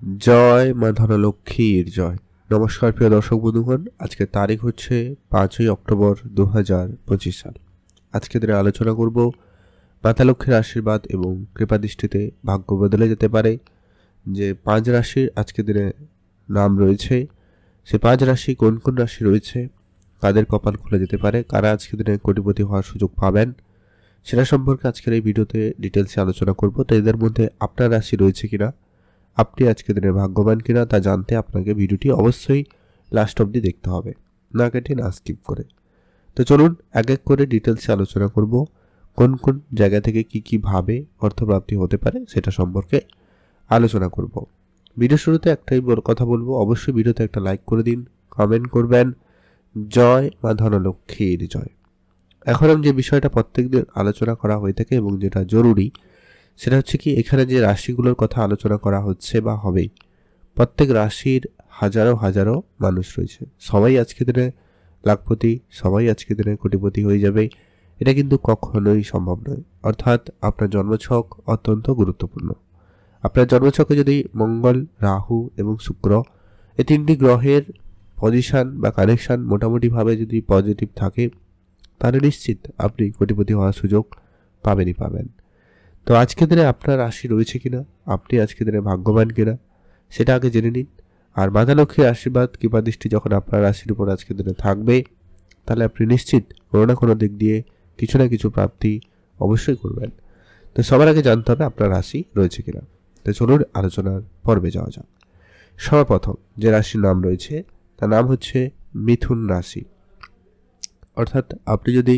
জয় মা ধনলক্ষ্মীর জয়। নমস্কার প্রিয় দর্শক বন্ধুগণ, আজকে তারিখ হচ্ছে 5ই অক্টোবর 2025 সাল। আজকে দিনে আলোচনা করব মাতা লক্ষ্মীর আশীর্বাদ এবং কৃপাদৃষ্টিতে ভাগ্য বদলে যেতে পারে। যে 5 রাশির আজকে দিনে নাম রয়েছে, সে 5 রাশি কোন কোন রাশি রয়েছে, কাদের কপাল খুলে যেতে পারে, কারা আজকে দিনে কোটিপতি হওয়ার সুযোগ পাবেন, সেটা সম্পর্কে আজকের এই ভিডিওতে ডিটেলসে আলোচনা করব। তো এদের মধ্যে আপনার রাশি রয়েছে কিনা, আপনি আজকে দিনে ভাগ্যবান কিনা তা জানতে আপনাকে ভিডিওটি অবশ্যই লাস্ট অবধি দেখতে হবে, না কেটে না স্কিপ করে। তো চলুন এক এক করে ডিটেলসে আলোচনা করব কোন কোন জায়গা থেকে কি ভাবে অর্থপ্রাপ্তি হতে পারে সেটা সম্পর্কে আলোচনা করব। ভিডিও শুরুতে একটাই কথা বলবো, অবশ্যই ভিডিওতে একটা লাইক করে দিন, কমেন্ট করবেন জয় মা ধনলক্ষ্মীর জয়। এখন আমি যে বিষয়টা প্রত্যেকদিন আলোচনা করা হয়ে থাকে এবং যেটা জরুরি, সেটা হচ্ছে কি, এখানে যে রাশিগুলোর কথা আলোচনা করা হচ্ছে বা হবে, প্রত্যেক রাশির হাজারো হাজারো মানুষ রয়েছে। সবাই আজকে দিনে লাখপতি, সবাই আজকে দিনে কোটিপতি হয়ে যাবে, এটা কিন্তু কখনোই সম্ভব নয়। অর্থাৎ আপনার জন্মছক অত্যন্ত গুরুত্বপূর্ণ। আপনার জন্মছকে যদি মঙ্গল, রাহু এবং শুক্র এই তিনটি গ্রহের পজিশন বা কানেকশন মোটামুটিভাবে যদি পজিটিভ থাকে, তাহলে নিশ্চিত আপনি কোটিপতি হওয়ার সুযোগ পাবেন। তো আজকে দিনে আপনার রাশি রয়েছে কিনা, আপনি আজকে দিনে ভাগ্যবান কিনা, সেটা আগে জেনে নিন। আর মাতা লক্ষ্মীর আশীর্বাদ কিংবা দৃষ্টি যখন আপনার রাশির উপর আজকে দিনে থাকবে, তাহলে আপনি নিশ্চিত কোনো না কোনো দিক দিয়ে কিছু না কিছু প্রাপ্তি অবশ্যই করবেন। তো সবার আগে জানতে হবে আপনার রাশি রয়েছে কিনা। তো চলুন আলোচনার পর্বে যাওয়া যাক। সর্বপ্রথম যে রাশির নাম রয়েছে তার নাম হচ্ছে মিথুন রাশি। অর্থাৎ আপনি যদি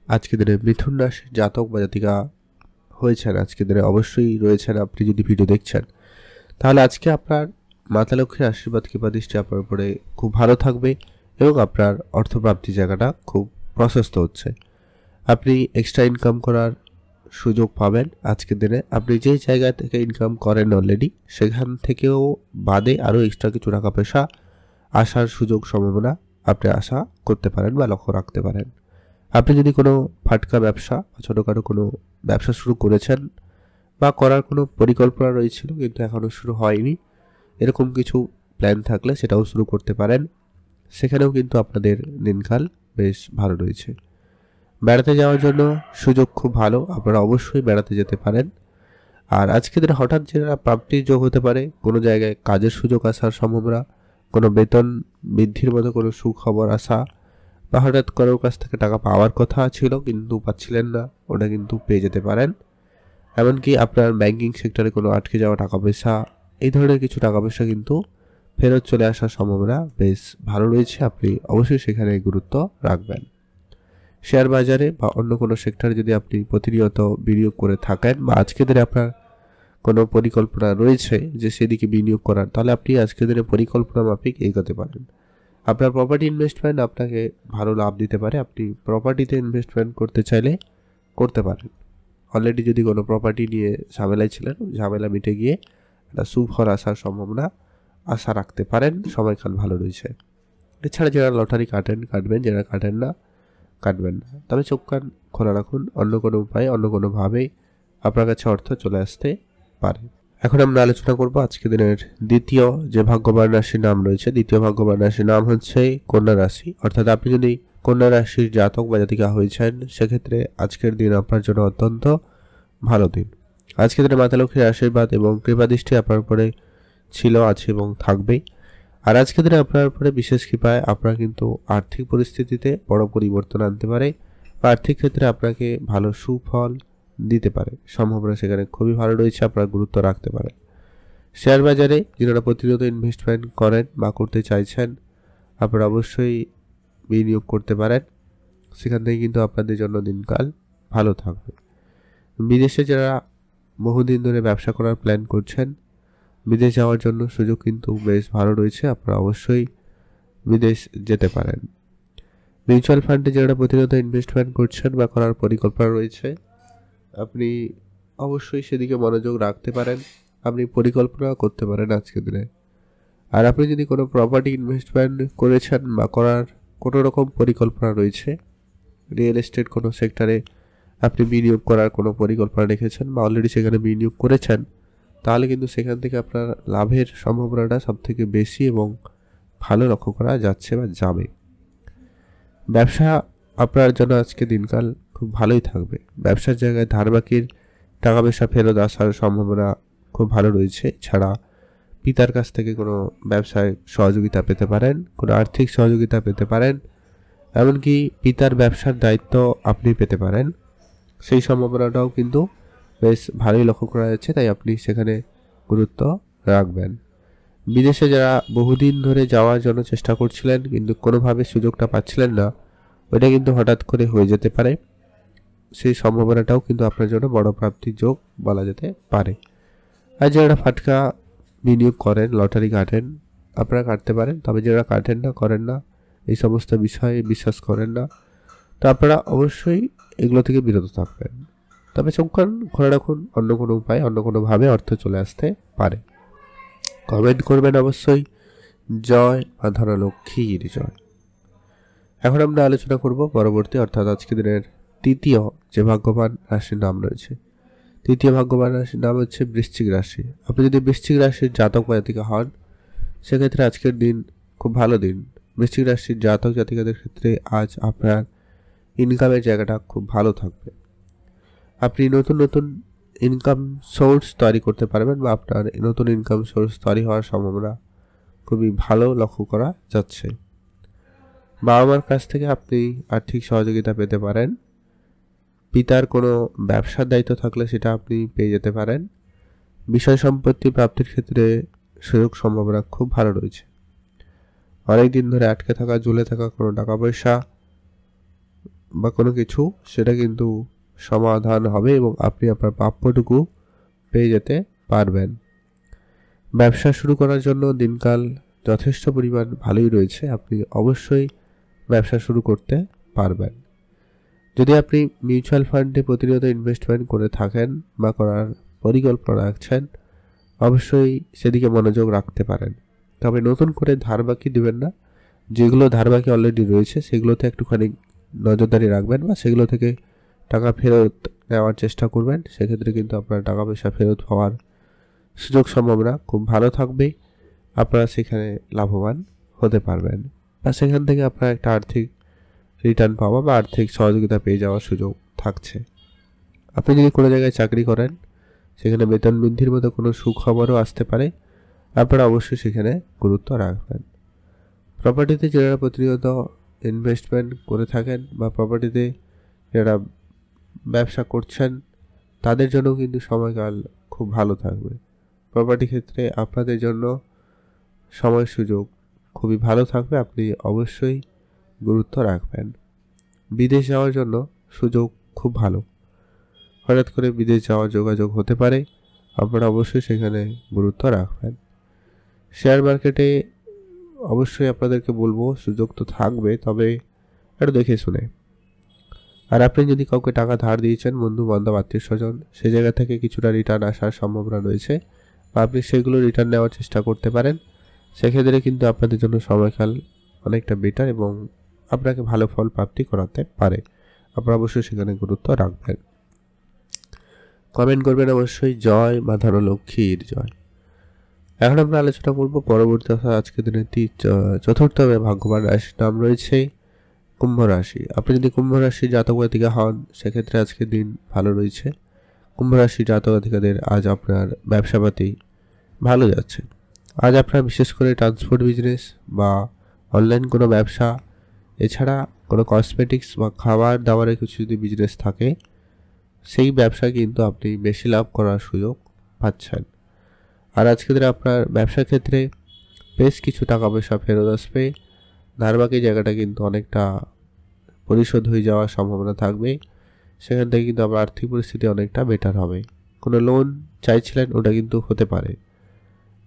আজকে দিনে মিথুন রাশির জাতক বা জাতিকা হয়েছেন, আজকে দিনে অবশ্যই রয়েছেন, আপনি যদি ভিডিও দেখছেন, তাহলে আজকে আপনার মাতা লক্ষ্মীর আশীর্বাদ কিংবা দৃষ্টি আপনার উপরে খুব ভালো থাকবে এবং আপনার অর্থপ্রাপ্তির জায়গাটা খুব প্রশস্ত হচ্ছে। আপনি এক্সট্রা ইনকাম করার সুযোগ পাবেন আজকের দিনে। আপনি যে জায়গা থেকে ইনকাম করেন অলরেডি, সেখান থেকেও বাদে আরও এক্সট্রা কিছু টাকা পয়সা আসার সুযোগ সম্ভাবনা আপনি আশা করতে পারেন বা লক্ষ্য রাখতে পারেন। আপনি যদি কোনো ফাটকা ব্যবসা বা ছোটোখাটো কোনো ব্যবসা শুরু করেছেন বা করার কোনো পরিকল্পনা রয়েছিল কিন্তু এখনও শুরু হয়নি, এরকম কিছু প্ল্যান থাকলে সেটাও শুরু করতে পারেন। সেখানেও কিন্তু আপনাদের দিনকাল বেশ ভালো রয়েছে। বেড়াতে যাওয়ার জন্য সুযোগ খুব ভালো, আপনারা অবশ্যই বেড়াতে যেতে পারেন। আর আজকে দিনে হঠাৎ যেটা প্রাপ্তির যোগ হতে পারে, কোনো জায়গায় কাজের সুযোগ আসার সম্ভাবনা, কোনো বেতন বৃদ্ধির মতো কোনো সুখবর আসা, বা হঠাৎ কারোর কাছ থেকে টাকা পাওয়ার কথা ছিল কিন্তু পাচ্ছিলেন না, ওটা কিন্তু পেয়ে যেতে পারেন। এমনকি আপনার ব্যাংকিং সেক্টরে কোনো আটকে যাওয়া টাকা পয়সা, এই ধরনের কিছু টাকা পয়সা কিন্তু ফেরত চলে আসার সম্ভাবনা বেশ ভালো রয়েছে। আপনি অবশ্যই সেখানে গুরুত্ব রাখবেন। শেয়ার বাজারে বা অন্য কোনো সেক্টরে যদি আপনি প্রতিনিয়ত বিনিয়োগ করে থাকেন বা আজকে দিনে আপনার কোনো পরিকল্পনা রয়েছে যে সেদিকে বিনিয়োগ করার, তাহলে আপনি আজকে দিনে পরিকল্পনা মাফিক এগোতে পারেন। আপনার প্রপার্টি ইনভেস্টমেন্ট আপনাকে ভালো লাভ দিতে পারে। আপনি প্রপার্টিতে ইনভেস্টমেন্ট করতে চাইলে করতে পারেন। অলরেডি যদি কোনো প্রপার্টি নিয়ে ঝামেলায় ছিলেন, ঝামেলা মিটে গিয়ে একটা সুফল আসার সম্ভাবনা আশা রাখতে পারেন। সময়কাল ভালো রয়েছে। এছাড়া যারা লটারি কাটবেন, যারা কাটেন না কাটবেন না, তবে চোখ কান খোলা রাখুন। অন্য কোনো উপায়ে, অন্য কোনোভাবেই আপনার কাছে অর্থ চলে আসতে পারে। এখন আমরা আলোচনা করব আজকে দিনের দ্বিতীয় যে ভাগ্যবান রাশির নাম রয়েছে। দ্বিতীয় ভাগ্যবান রাশির নাম হচ্ছে কন্যা রাশি। অর্থাৎ আপনি যদি কন্যা রাশির জাতক বা জাতিকা হয়েছেন, সেক্ষেত্রে আজকের দিন আপনার জন্য অত্যন্ত ভালো দিন। আজকের দিনে মাতা লক্ষ্মীর আশীর্বাদ এবং কৃপাদৃষ্টি আপনার উপরে ছিল, আছে এবং থাকবেই। আর আজকের দিনে আপনার উপরে বিশেষ কৃপায় আপনার কিন্তু আর্থিক পরিস্থিতিতে বড় পরিবর্তন আনতে পারে বা আর্থিক ক্ষেত্রে আপনাকে ভালো সুফল দিতে পারে। সম্ভাবনা সেখানে খুবই ভালো রয়েছে, আপনারা গুরুত্ব রাখতে পারেন। শেয়ার বাজারে যারা প্রতিনিয়ত ইনভেস্টমেন্ট করেন বা করতে চাইছেন, আপনারা অবশ্যই বিনিয়োগ করতে পারেন। সেখান থেকে কিন্তু আপনাদের জন্য দিনকাল ভালো থাকবে। বিদেশে যারা বহুদিন ধরে ব্যবসা করার প্ল্যান করছেন, বিদেশ যাওয়ার জন্য সুযোগ কিন্তু বেশ ভালো রয়েছে, আপনারা অবশ্যই বিদেশ যেতে পারেন। মিউচুয়াল ফান্ডে যারা প্রতিনিয়ত ইনভেস্টমেন্ট করছেন বা করার পরিকল্পনা রয়েছে, আপনি অবশ্যই সেদিকে মনোযোগ রাখতে পারেন। আপনি পরিকল্পনা করতে পারেন আজকের দিনে। আর আপনি যদি কোনো প্রপার্টি ইনভেস্টমেন্ট করেছেন বা করার কোনো রকম পরিকল্পনা রয়েছে, রিয়েল এস্টেট কোনো সেক্টরে আপনি বিনিয়োগ করার কোনো পরিকল্পনা রেখেছেন বা অলরেডি সেখানে বিনিয়োগ করেছেন, তাহলে কিন্তু সেখান থেকে আপনার লাভের সম্ভাবনাটা সবথেকে বেশি এবং ভালো লক্ষ্য করা যাচ্ছে বা যাবে। ব্যবসা আপনার জন্য আজকে দিনকাল খুব ভালোই থাকবে। ব্যবসার জায়গায় ধারবাকির টাকা পয়সা ফেরত আসার সম্ভাবনা খুব ভালো রয়েছে। এছাড়া পিতার কাছ থেকে কোনো ব্যবসায় সহযোগিতা পেতে পারেন, কোনো আর্থিক সহযোগিতা পেতে পারেন, এমনকি পিতার ব্যবসার দায়িত্ব আপনি পেতে পারেন। সেই সম্ভাবনাটাও কিন্তু বেশ ভালোই লক্ষ্য করা যাচ্ছে, তাই আপনি সেখানে গুরুত্ব রাখবেন। বিদেশে যারা বহুদিন ধরে যাওয়ার জন্য চেষ্টা করছিলেন কিন্তু কোনোভাবে সুযোগটা পাচ্ছিলেন না, ওইটা কিন্তু হঠাৎ করে হয়ে যেতে পারে। সেই সম্ভাবনাটাও কিন্তু আপনার জন্য বড় প্রাপ্তির যোগ বলা যেতে পারে। আর যারা ফাটকা বিনিয়োগ করেন, লটারি কাটেন, আপনারা কাটতে পারেন, তবে যারা কাটেন না, করেন না, এই সমস্ত বিষয়ে বিশ্বাস করেন না, তো আপনারা অবশ্যই এগুলো থেকে বিরত থাকবেন। তবে চোখ কান খোলা রাখুন, অন্য কোনো উপায়, অন্য কোনোভাবে অর্থ চলে আসতে পারে। কমেন্ট করবেন অবশ্যই জয় মা ধরা লক্ষ্মীর জয়। এখন আমরা আলোচনা করব পরবর্তী অর্থাৎ আজকে দিনের তৃতীয় যে ভাগ্যবান রাশির নাম রয়েছে। তৃতীয় ভাগ্যবান রাশির নাম হচ্ছে বৃশ্চিক রাশি। আপনি যদি বৃশ্চিক রাশির জাতক বা জাতিকা হন, সেক্ষেত্রে আজকের দিন খুব ভালো দিন। বৃশ্চিক রাশির জাতক জাতিকাদের ক্ষেত্রে আজ আপনার ইনকামের জায়গাটা খুব ভালো থাকবে। আপনি নতুন নতুন ইনকাম সোর্স তৈরি করতে পারবেন বা আপনার নতুন ইনকাম সোর্স তৈরি হওয়ার সম্ভাবনা খুবই ভালো লক্ষ্য করা যাচ্ছে। বাবা মার কাছ থেকে আপনি আর্থিক সহযোগিতা পেতে পারেন। পিতার কোনো ব্যবসার দায়িত্ব থাকলে সেটা আপনি পেয়ে যেতে পারেন। বিষয় সম্পত্তি প্রাপ্তির ক্ষেত্রে সুযোগ সম্ভাবনা খুব ভালো রয়েছে। অনেক দিন ধরে আটকে থাকা, ঝুলে থাকা কোনো টাকা পয়সা বা কোনো কিছু, সেটা কিন্তু সমাধান হবে এবং আপনি আপনার প্রাপ্যটুকু পেয়ে যেতে পারবেন। ব্যবসা শুরু করার জন্য দিনকাল যথেষ্ট পরিমাণ ভালোই রয়েছে। আপনি অবশ্যই ব্যবসা শুরু করতে পারবেন। যদি আপনি মিউচুয়াল ফান্ডে প্রতিনিয়ত ইনভেস্টমেন্ট করে থাকেন বা করার পরিকল্পনা রাখছেন, অবশ্যই সেদিকে মনোযোগ রাখতে পারেন। তবে নতুন করে ধারবাকি দেবেন না। যেগুলো ধারবাকি অলরেডি রয়েছে সেগুলোতে একটুখানি নজরদারি রাখবেন বা সেগুলো থেকে টাকা ফেরত নেওয়ার চেষ্টা করবেন। সেক্ষেত্রে কিন্তু আপনার টাকা পয়সা ফেরত হওয়ার সুযোগ সম্ভাবনা খুব ভালো থাকবে। আপনারা সেখানে লাভবান হতে পারবেন বা সেখান থেকে আপনার একটা আর্থিক রিটার্ন পাওয়া বা আর্থিক সহযোগিতা পেয়ে যাওয়ার সুযোগ থাকছে। আপনি যদি কোনো জায়গায় চাকরি করেন, সেখানে বেতন বৃদ্ধির মতো কোনো সুখবরও আসতে পারে। আপনারা অবশ্যই সেখানে গুরুত্ব রাখবেন। প্রপার্টিতে যারা প্রতিনিয়ত ইনভেস্টমেন্ট করে থাকেন বা প্রপার্টিতে যারা ব্যবসা করছেন, তাদের জন্য কিন্তু সময়কাল খুব ভালো থাকবে। প্রপার্টি ক্ষেত্রে আপনাদের জন্য সময় সুযোগ খুবই ভালো থাকবে। আপনি অবশ্যই গুরুত্ব রাখবেন। বিদেশ যাওয়ার জন্য সুযোগ খুব ভালো। হঠাৎ করে বিদেশ যাওয়ার যোগাযোগ হতে পারে, আপনারা অবশ্যই সেখানে গুরুত্ব রাখবেন। শেয়ার মার্কেটে অবশ্যই আপনাদেরকে বলবো সুযোগ তো থাকবে, তবে একটু দেখে শুনে। আর আপনি যদি কাউকে টাকা ধার দিয়েছেন, বন্ধু বান্ধব আত্মীয় স্বজন, সে জায়গা থেকে কিছুটা রিটার্ন আসার সম্ভাবনা রয়েছে বা আপনি সেগুলো রিটার্ন নেওয়ার চেষ্টা করতে পারেন। সেক্ষেত্রে কিন্তু আপনাদের জন্য সময়কাল অনেকটা বেটার এবং আপনাকে ভালো ফল প্রাপ্তি করাতে পারে। আপনারা অবশ্যই সেখানে গুরুত্ব রাখবেন। কমেন্ট করবেন অবশ্যই জয় মা ধরা লক্ষ্মীর জয়। এখন আমরা আলোচনা করব পরবর্তী আজকের দিনের চতুর্থ ভাগ্যবান রাশির নাম রয়েছে কুম্ভ রাশি। আপনি যদি কুম্ভ রাশির জাতক জাতিকা হন, সেক্ষেত্রে আজকের দিন ভালো রয়েছে। কুম্ভ রাশির জাতক জাতিকাদের আজ আপনার ব্যবসাপাতি ভালো যাচ্ছে। আজ আপনার বিশেষ করে ট্রান্সপোর্ট বিজনেস বা অনলাইন কোনো ব্যবসা, এছাড়া কোনো কসমেটিক্স বা খাবার দাবারের কিছু যদি বিজনেস থাকে, সেই ব্যবসায় কিন্তু আপনি বেশি লাভ করার সুযোগ পাচ্ছেন। আর আজকে দিনে আপনার ব্যবসার ক্ষেত্রে বেশ কিছু টাকা পয়সা ফেরত আসবে। ধারবাকি জায়গাটা কিন্তু অনেকটা পরিশোধ হয়ে যাওয়ার সম্ভাবনা থাকবে। সেখান থেকে কিন্তু আপনার আর্থিক পরিস্থিতি অনেকটা বেটার হবে। কোনো লোন চাইছিলেন, ওটা কিন্তু হতে পারে।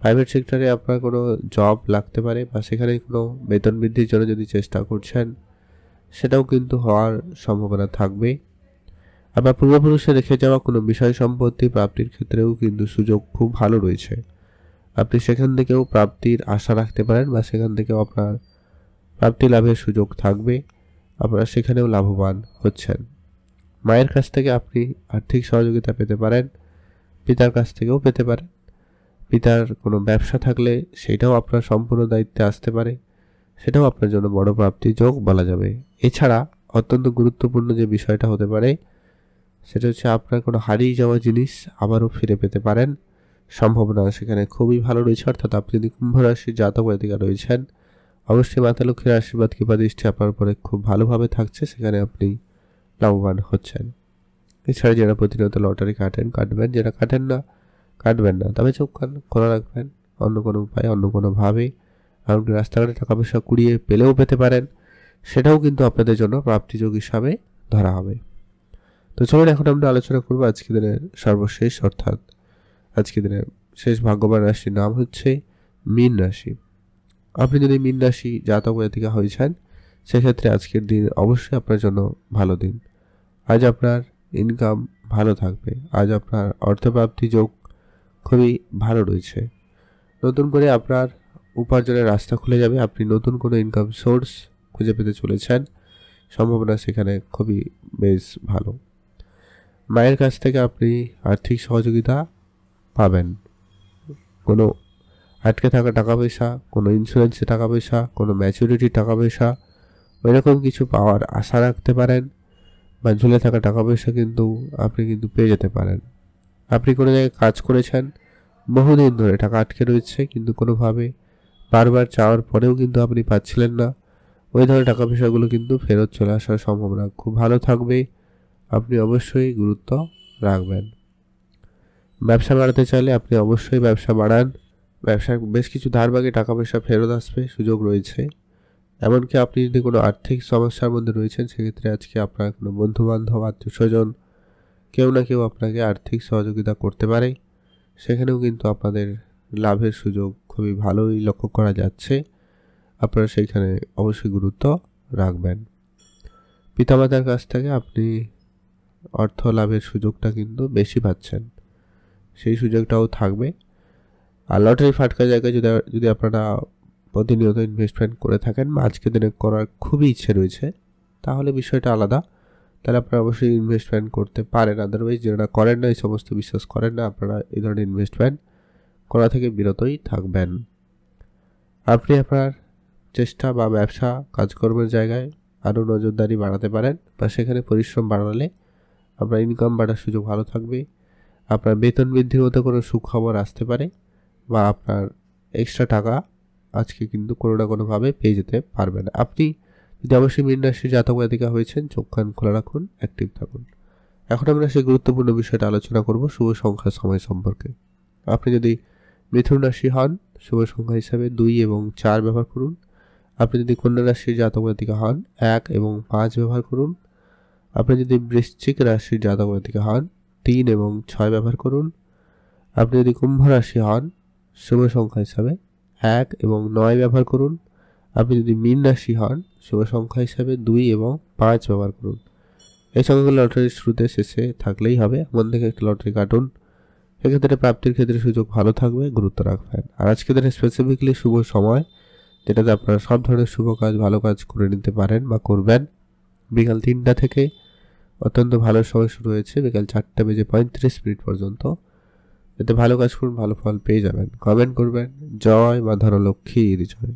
প্রাইভেট সেক্টরে আপনার কোনো জব লাগতে পারে বা সেখানে কোনো বেতন বৃদ্ধির জন্য যদি চেষ্টা করছেন, সেটাও কিন্তু হওয়ার সম্ভাবনা থাকবে। আপনার পূর্বপুরুষে রেখে যাওয়া কোনো বিষয় সম্পত্তি প্রাপ্তির ক্ষেত্রেও কিন্তু সুযোগ খুব ভালো রয়েছে। আপনি সেখান থেকেও প্রাপ্তির আশা রাখতে পারেন বা সেখান থেকেও আপনার প্রাপ্তি লাভের সুযোগ থাকবে। আপনারা সেখানেও লাভবান হচ্ছেন। মায়ের কাছ থেকে আপনি আর্থিক সহযোগিতা পেতে পারেন, পিতার কাছ থেকেও পেতে পারেন। পিতার কোনো ব্যবসা থাকলে সেটাও আপনার সম্পূর্ণ দায়িত্বে আসতে পারে, সেটাও আপনার জন্য বড় প্রাপ্তির যোগ বলা যাবে। এছাড়া অত্যন্ত গুরুত্বপূর্ণ যে বিষয়টা হতে পারে সেটা হচ্ছে আপনার কোনো হারিয়ে যাওয়া জিনিস আবারও ফিরে পেতে পারেন, সম্ভাবনা সেখানে খুবই ভালো রয়েছে। অর্থাৎ আপনি যদি কুম্ভ রাশির জাতক জাতিকা রয়েছেন, অবশ্যই মাতা লক্ষ্মীর আশীর্বাদ কৃপা দৃষ্টি আপনার উপরে খুব ভালোভাবে থাকছে, সেখানে আপনি লাভবান হচ্ছেন। এছাড়া যারা প্রতিনিয়ত লটারি কাটবেন, যারা কাটবেন না, তবে চোখ কান খোলা রাখবেন। অন্য কোনো উপায়ে, অন্য কোনোভাবে এমনকি রাস্তাঘাটে টাকা পয়সা কুড়িয়ে পেলেও পেতে পারেন, সেটাও কিন্তু আপনাদের জন্য প্রাপ্তিযোগ হিসাবে ধরা হবে। তো চলুন এখন আমরা আলোচনা করবো আজকে দিনের সর্বশেষ, অর্থাৎ আজকে দিনের শেষ ভাগ্যবান রাশির নাম হচ্ছে মীন রাশি। আপনি যদি মীন রাশি জাতক জাতিকা হয়েছেন, সেক্ষেত্রে আজকের দিন অবশ্যই আপনার জন্য ভালো দিন। আজ আপনার ইনকাম ভালো থাকবে, আজ আপনার অর্থপ্রাপ্তি যোগ খুবই ভালো রয়েছে। নতুন করে আপনার উপার্জনের রাস্তা খুলে যাবে, আপনি নতুন কোনো ইনকাম সোর্স খুঁজে পেতে চলেছেন, সম্ভাবনা সেখানে খুবই বেশ ভালো। মায়ের কাছ থেকে আপনি আর্থিক সহযোগিতা পাবেন, কোনো আটকে থাকা টাকা পয়সা, কোনো ইন্স্যুরেন্সের টাকা পয়সা, কোনো ম্যাচুরিটির টাকা পয়সা, ওইরকম কিছু পাওয়ার আশা রাখতে পারেন, বা ঝুলে থাকা টাকা পয়সা কিন্তু আপনি পেয়ে যেতে পারেন। আপনি কোনো জায়গায় কাজ করেছেন, বহুদিন ধরে টাকা আটকে রয়েছে, কিন্তু কোনোভাবে বারবার চাওয়ার পরেও কিন্তু আপনি পাচ্ছিলেন না, ওই ধরনের টাকা পয়সাগুলো কিন্তু ফেরত চলে আসার সম্ভাবনা খুব ভালো থাকবে। আপনি অবশ্যই গুরুত্ব রাখবেন। ব্যবসা বাড়াতে চাইলে আপনি অবশ্যই ব্যবসা বাড়ান, ব্যবসার বেশ কিছু ধারবাকি টাকা পয়সা ফেরত আসবে, সুযোগ রয়েছে। এমনকি আপনি যদি কোনো আর্থিক সমস্যার মধ্যে রয়েছেন, সেক্ষেত্রে আজকে আপনার কোনো বন্ধুবান্ধব, আত্মীয় স্বজন কেউ না কেউ আপনাকে আর্থিক সহযোগিতা করতে পারে, সেখানেও কিন্তু আপনাদের লাভের সুযোগ খুবই ভালোই লক্ষ্য করা যাচ্ছে। আপনারা সেইখানে অবশ্যই গুরুত্ব রাখবেন। পিতামাতার কাছ থেকে আপনি অর্থ লাভের সুযোগটা কিন্তু বেশি পাচ্ছেন, সেই সুযোগটাও থাকবে। আর লটারি ফাটকা জায়গায় যদি আপনারা প্রতিনিয়ত ইনভেস্টমেন্ট করে থাকেন বা আজকের দিনে করার খুবই ইচ্ছে রয়েছে, তাহলে বিষয়টা আলাদা, তাহলে আপনারা অবশ্যই ইনভেস্টমেন্ট করতে পারেন। আদারওয়াইজ যারা করেন না, এই সমস্ত বিশ্বাস করেন না, আপনারা এই ধরনের ইনভেস্টমেন্ট করা থেকে বিরতই থাকবেন। আপনি আপনার চেষ্টা বা ব্যবসা কাজকর্মের জায়গায় আরও নজরদারি বাড়াতে পারেন, বা সেখানে পরিশ্রম বাড়ালে আপনার ইনকাম বাড়ার সুযোগ ভালো থাকবে। আপনার বেতন বৃদ্ধির মতো কোনো সুখবর আসতে পারে, বা আপনার এক্সট্রা টাকা আজকে কিন্তু কোনো না কোনোভাবে পেয়ে যেতে পারবেন। আপনি যদি অবশ্যই মীন রাশির জাতক জাতিকা হয়েছেন, চোখ কান খোলা রাখুন, অ্যাক্টিভ থাকুন। এখন আমরা সেই গুরুত্বপূর্ণ বিষয়টা আলোচনা করব শুভ সংখ্যা সময় সম্পর্কে। আপনি যদি মিথুন রাশি হন, শুভ সংখ্যা হিসাবে 2 এবং 4 ব্যবহার করুন। আপনি যদি কন্যা রাশির জাতক জাতিকা হন, 1 এবং 5 ব্যবহার করুন। আপনি যদি বৃশ্চিক রাশির জাতক জাতিকা হন, 3 এবং 6 ব্যবহার করুন। আপনি যদি কুম্ভ রাশি হন, শুভ সংখ্যা হিসাবে 1 এবং 9 ব্যবহার করুন। আপনি যদি মীন রাশি হন, শুভ সংখ্যা হিসাবে 2 এবং 5 ব্যবহার করুন। এই সংখ্যাগুলো লটারির শুরুতে শেষে থাকলেই হবে, মন থেকে একটা লটারি কাটুন, এক্ষেত্রে প্রাপ্তির ক্ষেত্রে সুযোগ ভালো থাকবে, গুরুত্ব রাখবেন। আর আজকে দিনে স্পেসিফিকলি শুভ সময়, যেটাতে আপনারা সব ধরনের শুভ কাজ, ভালো কাজ করে নিতে পারেন বা করবেন, বিকাল 3টা থেকে অত্যন্ত ভালো সময় শুরু হয়েছে বিকাল 4:35 পর্যন্ত। এতে ভালো কাজ করুন, ভালো ফল পেয়ে যাবেন। কমেন্ট করবেন। জয় মা ধনলক্ষ্মীর জয়।